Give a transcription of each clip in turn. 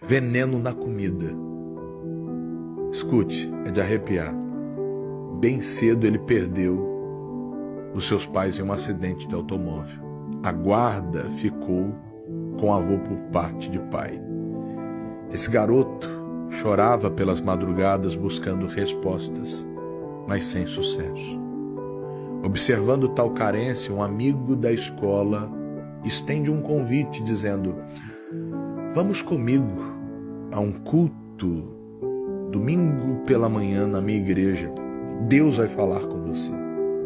Veneno na comida. Escute, é de arrepiar. Bem cedo ele perdeu os seus pais em um acidente de automóvel. A guarda ficou com o avô por parte de pai. Esse garoto chorava pelas madrugadas buscando respostas, mas sem sucesso. Observando tal carência, um amigo da escola estende um convite dizendo: vamos comigo a um culto domingo pela manhã na minha igreja. Deus vai falar com você.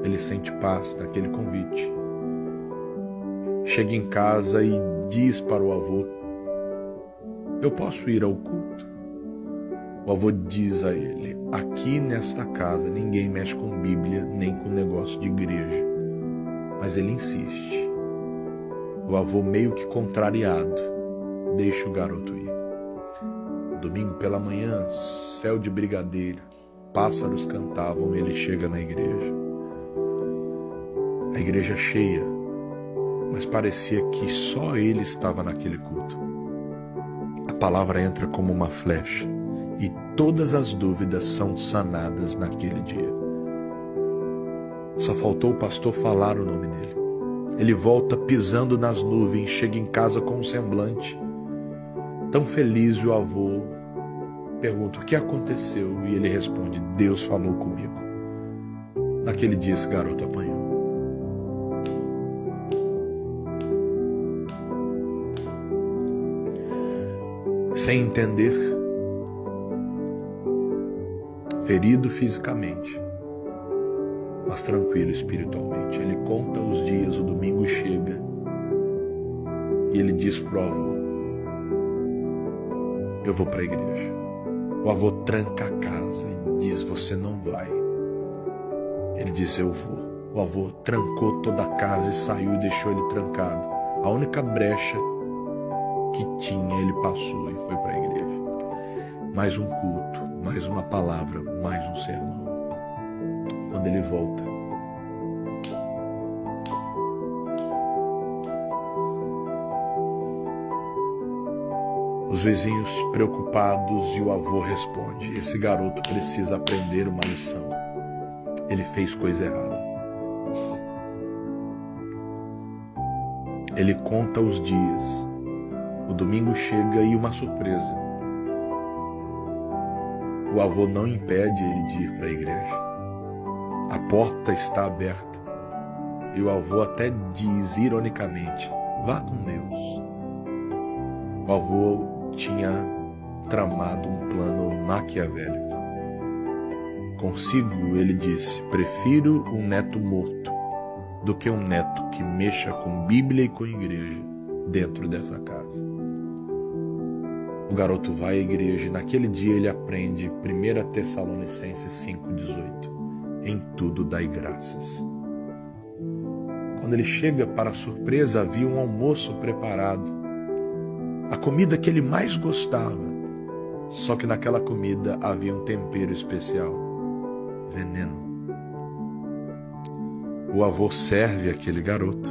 Ele sente paz naquele convite. Chega em casa e diz para o avô: eu posso ir ao culto? O avô diz a ele: aqui nesta casa ninguém mexe com Bíblia nem com negócio de igreja. Mas ele insiste. O avô, meio que contrariado, deixa o garoto ir. Domingo pela manhã, céu de brigadeiro, pássaros cantavam e ele chega na igreja. A igreja cheia, mas parecia que só ele estava naquele culto. A palavra entra como uma flecha e todas as dúvidas são sanadas naquele dia. Só faltou o pastor falar o nome dele. Ele volta pisando nas nuvens, chega em casa com um semblante tão feliz, e o avô pergunta: o que aconteceu? E ele responde: Deus falou comigo. Naquele dia esse garoto apanhou. Sem entender, ferido fisicamente, mas tranquilo espiritualmente. Ele conta os dias, o domingo chega e ele diz pro avô: eu vou para a igreja. O avô tranca a casa e diz: você não vai. Ele diz: eu vou. O avô trancou toda a casa e saiu e deixou ele trancado. A única brecha que tinha ele passou e foi para a igreja. Mais um culto, mais uma palavra, mais um sermão. Quando ele volta, os vizinhos preocupados, e o avô responde: esse garoto precisa aprender uma lição. Ele fez coisa errada. Ele conta os dias. O domingo chega e uma surpresa. O avô não impede ele de ir para a igreja. A porta está aberta. E o avô até diz ironicamente: vá com Deus. O avô tinha tramado um plano maquiavélico. Consigo, ele disse: prefiro um neto morto do que um neto que mexa com Bíblia e com igreja dentro dessa casa. O garoto vai à igreja e naquele dia ele aprende 1 Tessalonicenses 5,18. Em tudo dai graças. Quando ele chega, para a surpresa, havia um almoço preparado. A comida que ele mais gostava. Só que naquela comida havia um tempero especial: veneno. O avô serve aquele garoto.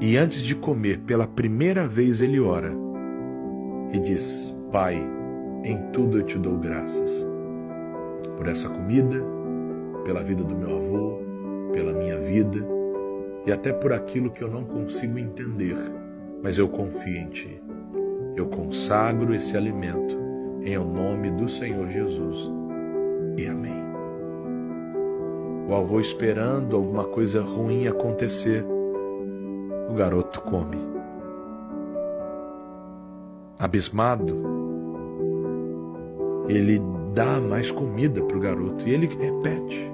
E antes de comer, pela primeira vez ele ora e diz: Pai, em tudo eu te dou graças. Por essa comida, pela vida do meu avô, pela minha vida e até por aquilo que eu não consigo entender, mas eu confio em Ti. Eu consagro esse alimento em nome do Senhor Jesus. E amém. O avô esperando alguma coisa ruim acontecer, o garoto come. Abismado, ele dá mais comida para o garoto e ele repete.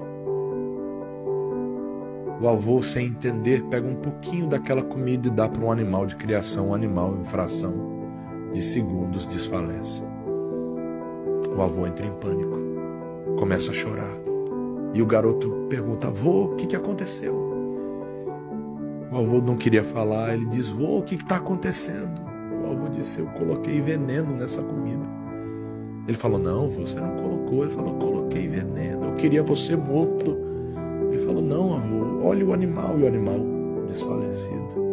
O avô, sem entender, pega um pouquinho daquela comida e dá para um animal de criação. O animal, em fração de segundos, desfalece. O avô entra em pânico, começa a chorar. E o garoto pergunta: avô, o que aconteceu? O avô não queria falar. Ele diz: vô, o que está acontecendo? O avô disse: eu coloquei veneno nessa comida. Ele falou: não, você não colocou. Ele falou: coloquei veneno, eu queria você morto. Ele falou: não, avô, olha o animal. E o animal desfalecido.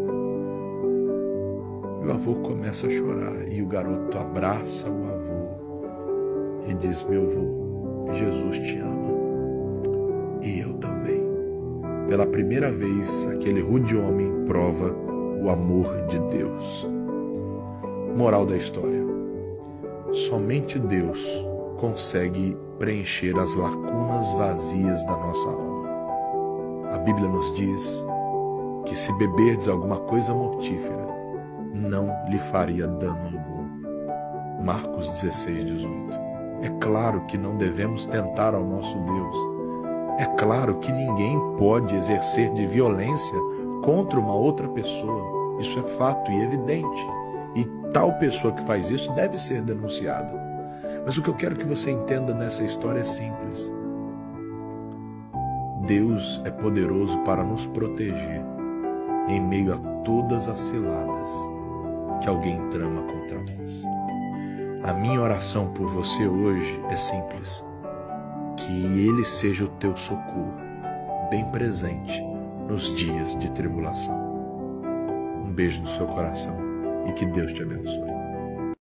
E o o avô começa a chorar e o garoto abraça o avô e diz: meu avô, Jesus te ama e eu também. Pela primeira vez, aquele rude homem prova o amor de Deus. Moral da história: somente Deus consegue preencher as lacunas vazias da nossa alma. A Bíblia nos diz que se beberdes alguma coisa mortífera, não lhe faria dano algum. Marcos 16, 18. É claro que não devemos tentar ao nosso Deus. É claro que ninguém pode exercer de violência contra uma outra pessoa. Isso é fato e evidente. E tal pessoa que faz isso deve ser denunciada. Mas o que eu quero que você entenda nessa história é simples. Deus é poderoso para nos proteger em meio a todas as ciladas que alguém trama contra nós. A minha oração por você hoje é simples: que Ele seja o teu socorro, bem presente nos dias de tribulação. Um beijo no seu coração e que Deus te abençoe.